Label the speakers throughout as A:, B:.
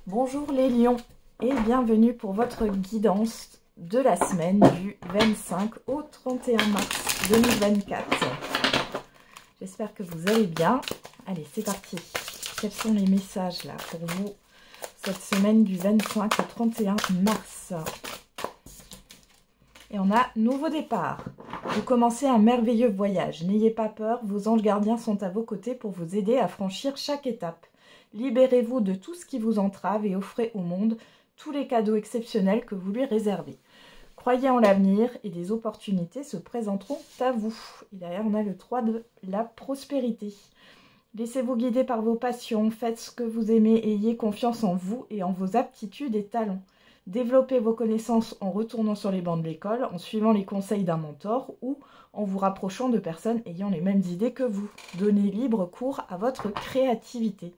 A: Bonjour les lions et bienvenue pour votre guidance de la semaine du 25 au 31 mars 2024. J'espère que vous allez bien. Allez, c'est parti. Quels sont les messages là pour vous cette semaine du 25 au 31 mars? Et on a nouveau départ. Vous commencez un merveilleux voyage. N'ayez pas peur, vos anges gardiens sont à vos côtés pour vous aider à franchir chaque étape. Libérez-vous de tout ce qui vous entrave et offrez au monde tous les cadeaux exceptionnels que vous lui réservez. Croyez en l'avenir et des opportunités se présenteront à vous. Et derrière, on a le 3 de la prospérité. Laissez-vous guider par vos passions, faites ce que vous aimez, ayez confiance en vous et en vos aptitudes et talents. Développez vos connaissances en retournant sur les bancs de l'école, en suivant les conseils d'un mentor ou en vous rapprochant de personnes ayant les mêmes idées que vous. Donnez libre cours à votre créativité.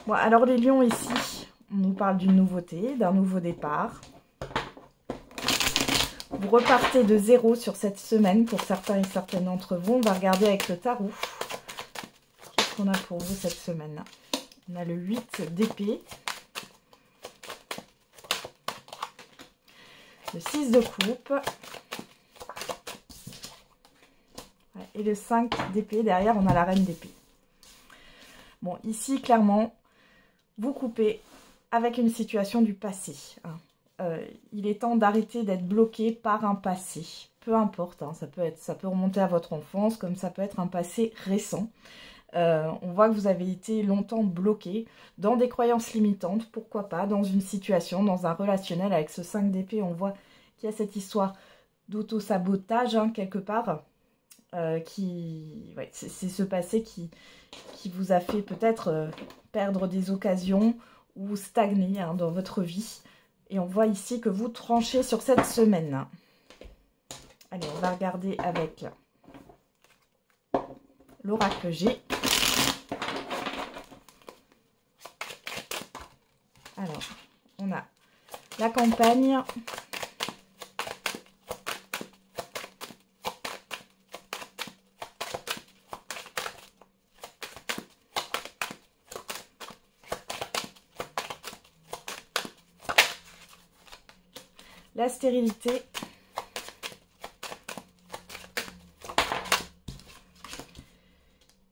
A: Bon, alors les lions ici, on nous parle d'une nouveauté, d'un nouveau départ. Vous repartez de zéro sur cette semaine pour certains et certaines d'entre vous. On va regarder avec le tarot. Qu'est-ce qu'on a pour vous cette semaine? On a le 8 d'épée. Le 6 de coupe. Et le 5 d'épée. Derrière, on a la reine d'épée. Bon, ici, clairement, vous coupez avec une situation du passé. Il est temps d'arrêter d'être bloqué par un passé. Peu importe, ça peut remonter à votre enfance, comme ça peut être un passé récent. On voit que vous avez été longtemps bloqué dans des croyances limitantes, pourquoi pas, dans une situation, dans un relationnel. Avec ce 5 d'épée, on voit qu'il y a cette histoire d'auto-sabotage, quelque part. C'est ce passé qui vous a fait peut-être perdre des occasions ou stagner dans votre vie. Et on voit ici que vous tranchez sur cette semaine. Allez, on va regarder avec l'oracle G. Alors, on a la campagne. La stérilité.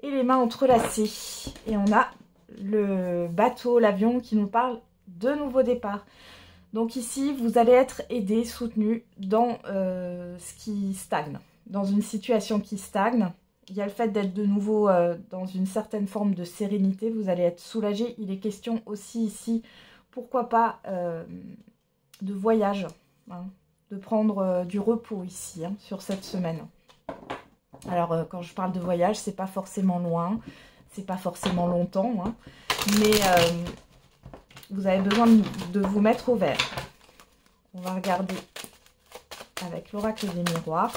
A: Et les mains entrelacées. Et on a le bateau, l'avion qui nous parle de nouveau départ. Donc ici, vous allez être aidé, soutenu dans ce qui stagne. Dans une situation qui stagne. Il y a le fait d'être de nouveau dans une certaine forme de sérénité. Vous allez être soulagé. Il est question aussi ici, pourquoi pas, de voyage. De prendre du repos ici, sur cette semaine. Alors, quand je parle de voyage, c'est pas forcément loin, c'est pas forcément longtemps, mais vous avez besoin de vous mettre au vert. On va regarder avec l'oracle des miroirs.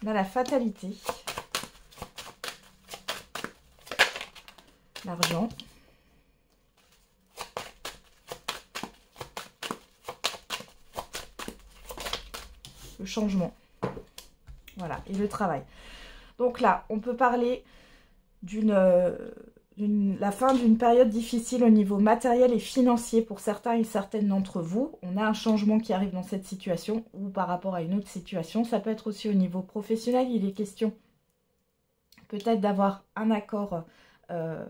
A: On a la fatalité, l'argent. Le changement, voilà, et le travail. Donc là, on peut parler la fin d'une période difficile au niveau matériel et financier pour certains et certaines d'entre vous. On a un changement qui arrive dans cette situation ou par rapport à une autre situation. Ça peut être aussi au niveau professionnel. Il est question peut-être d'avoir un accord, un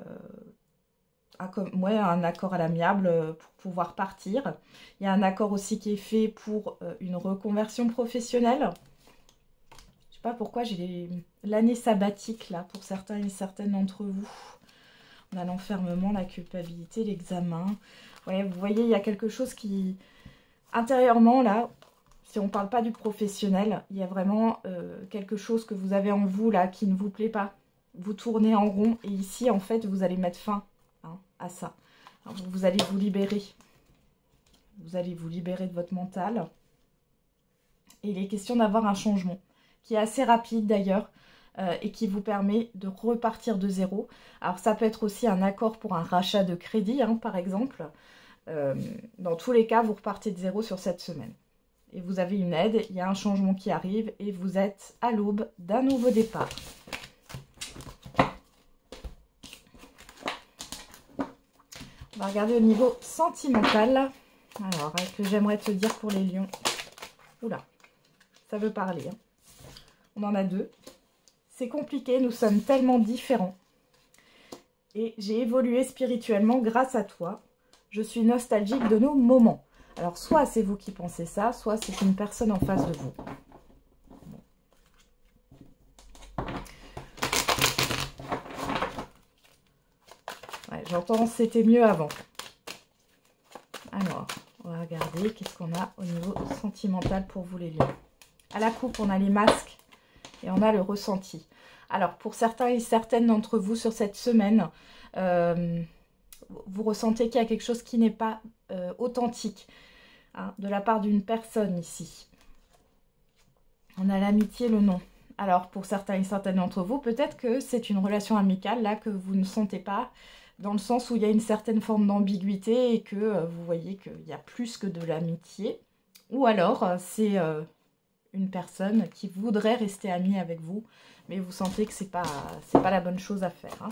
A: accord à l'amiable pour pouvoir partir. Il y a un accord aussi qui est fait pour une reconversion professionnelle. Je sais pas pourquoi j'ai l'année sabbatique là pour certains et certaines d'entre vous. On a l'enfermement, la culpabilité, l'examen. Ouais, vous voyez, il y a quelque chose qui, intérieurement là, si on ne parle pas du professionnel, il y a vraiment quelque chose que vous avez en vous là qui ne vous plaît pas. Vous tournez en rond et ici en fait vous allez mettre fin à ça. Alors, vous allez vous libérer. Vous allez vous libérer de votre mental. Et il est question d'avoir un changement qui est assez rapide d'ailleurs et qui vous permet de repartir de zéro. Alors ça peut être aussi un accord pour un rachat de crédit, par exemple. Dans tous les cas, vous repartez de zéro sur cette semaine. Et vous avez une aide, il y a un changement qui arrive et vous êtes à l'aube d'un nouveau départ. On va regarder au niveau sentimental. Alors, que j'aimerais te dire pour les lions. Oula, ça veut parler. Hein. On en a deux. C'est compliqué, nous sommes tellement différents. Et j'ai évolué spirituellement grâce à toi. Je suis nostalgique de nos moments. Alors, soit c'est vous qui pensez ça, soit c'est une personne en face de vous. Ouais, j'entends c'était mieux avant. Alors, on va regarder qu'est-ce qu'on a au niveau sentimental pour vous les lions. À la coupe, on a les masques et on a le ressenti. Alors, pour certains et certaines d'entre vous sur cette semaine, vous ressentez qu'il y a quelque chose qui n'est pas authentique hein, de la part d'une personne ici. On a l'amitié, le non. Alors, pour certains et certaines d'entre vous, peut-être que c'est une relation amicale là que vous ne sentez pas, dans le sens où il y a une certaine forme d'ambiguïté et que vous voyez qu'il y a plus que de l'amitié. Ou alors, c'est une personne qui voudrait rester amie avec vous, mais vous sentez que c'est pas la bonne chose à faire. Hein.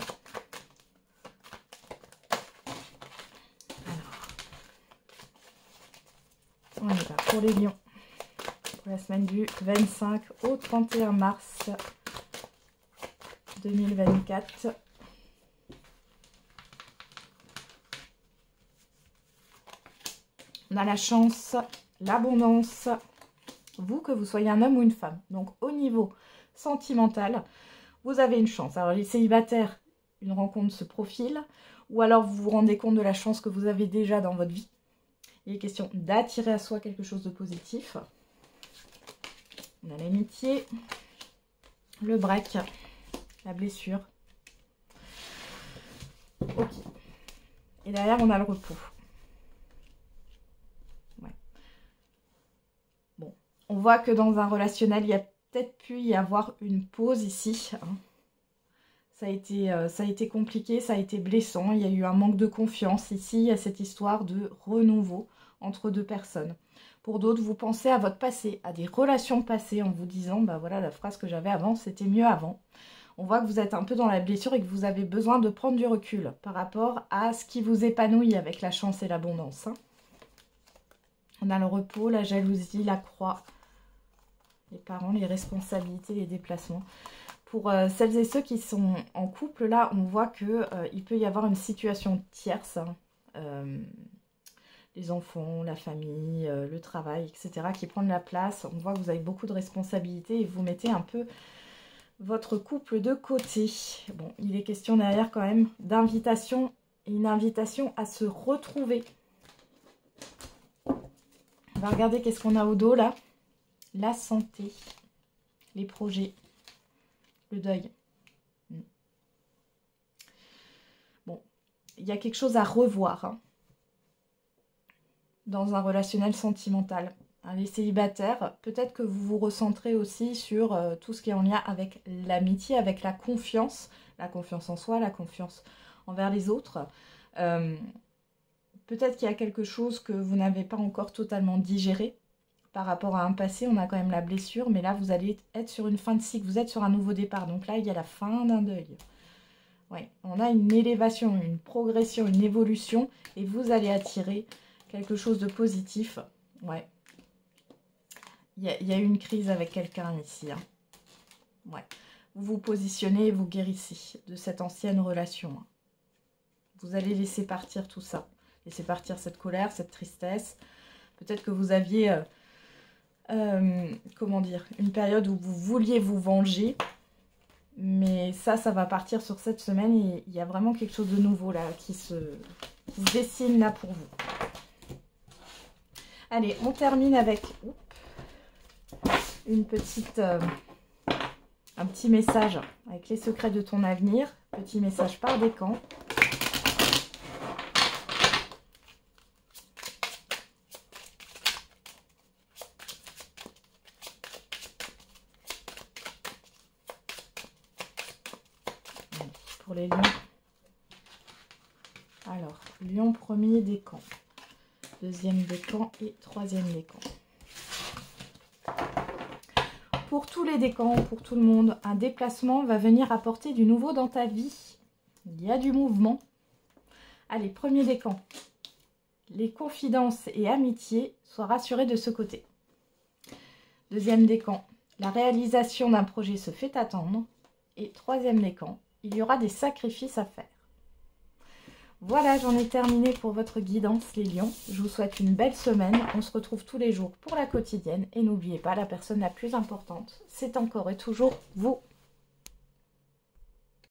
A: Alors, on y va pour les lions. Pour la semaine du 25 au 31 mars 2024. On a la chance, l'abondance, vous, que vous soyez un homme ou une femme. Donc, au niveau sentimental, vous avez une chance. Alors, les célibataires, une rencontre se profile, ou alors vous vous rendez compte de la chance que vous avez déjà dans votre vie. Il est question d'attirer à soi quelque chose de positif. On a l'amitié, le break, la blessure. Ok. Et derrière, on a le repos. On voit que dans un relationnel, il y a peut-être pu y avoir une pause ici. Hein. Ça a été compliqué, ça a été blessant. Il y a eu un manque de confiance ici. Il y a cette histoire de renouveau entre deux personnes. Pour d'autres, vous pensez à votre passé, à des relations passées en vous disant, bah voilà, la phrase que j'avais avant, c'était mieux avant. On voit que vous êtes un peu dans la blessure et que vous avez besoin de prendre du recul par rapport à ce qui vous épanouit avec la chance et l'abondance. Hein. On a le repos, la jalousie, la croix. Les parents, les responsabilités, les déplacements. Pour celles et ceux qui sont en couple, là, on voit qu'il peut y avoir une situation tierce. Hein, les enfants, la famille, le travail, etc. qui prennent la place. On voit que vous avez beaucoup de responsabilités et vous mettez un peu votre couple de côté. Bon, il est question derrière quand même d'invitation et une invitation à se retrouver. On va regarder qu'est-ce qu'on a au dos là. La santé, les projets, le deuil. Bon, il y a quelque chose à revoir hein, dans un relationnel sentimental. Hein, les célibataires, peut-être que vous vous recentrez aussi sur tout ce qui est en lien avec l'amitié, avec la confiance en soi, la confiance envers les autres. Peut-être qu'il y a quelque chose que vous n'avez pas encore totalement digéré. Par rapport à un passé, on a quand même la blessure, mais là, vous allez être sur une fin de cycle, vous êtes sur un nouveau départ. Donc là, il y a la fin d'un deuil. Ouais, on a une élévation, une progression, une évolution, et vous allez attirer quelque chose de positif. Ouais. Il y a eu une crise avec quelqu'un ici. Hein. Ouais. Vous vous positionnez et vous guérissez de cette ancienne relation. Hein. Vous allez laisser partir tout ça. Laisser partir cette colère, cette tristesse. Peut-être que vous aviez... comment dire, une période où vous vouliez vous venger, mais ça va partir sur cette semaine et il y a vraiment quelque chose de nouveau là qui se dessine là pour vous. Allez, on termine avec une petite un petit message avec les secrets de ton avenir, petit message par décan. Pour les lions. Alors, lion premier décan, deuxième décan et troisième décan. Pour tous les décans, pour tout le monde, un déplacement va venir apporter du nouveau dans ta vie. Il y a du mouvement. Allez, premier décan. Les confidences et amitiés soient rassurées de ce côté. Deuxième décan. La réalisation d'un projet se fait attendre. Et troisième décan. Il y aura des sacrifices à faire. Voilà, j'en ai terminé pour votre guidance, les lions. Je vous souhaite une belle semaine. On se retrouve tous les jours pour la quotidienne. Et n'oubliez pas, la personne la plus importante, c'est encore et toujours vous.